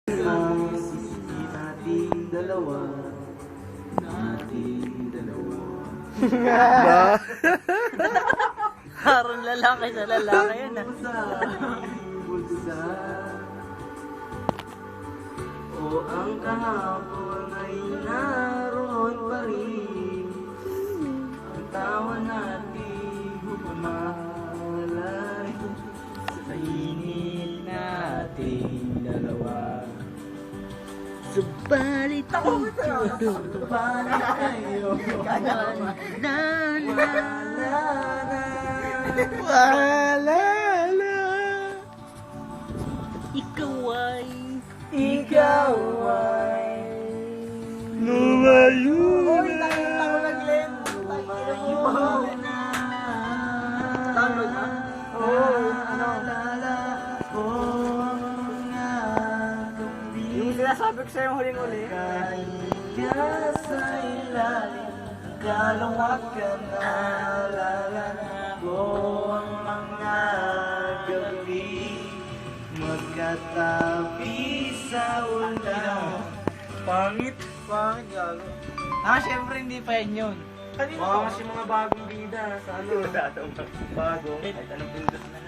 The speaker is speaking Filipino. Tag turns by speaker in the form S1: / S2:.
S1: Ang nating dalawa.
S2: Parang lalaki sa lalaki yun ah.
S1: Bulsa. O ang kahapon ay naroon pa rin. Ang tawa natin humalay sa init nating dalawa.
S2: Subalit ang
S1: Balik kayo.
S2: wala na. Ikaw ay
S1: lumayo
S2: Uy, nakita ko na Glenn.
S1: lumayo na.
S2: Download na?
S1: Oo, ano?
S2: Yung sinasabi ko sa'yo huling uli.
S1: Kaya sa ilalim, kalawag ka na, lalabo ang mga gabi, magkatabi sa ulan.
S2: Pangit gago. Syempre hindi pa yun. Kanina
S1: Mga kasi mga bagong bida sa ano, bago, kahit anong pindot na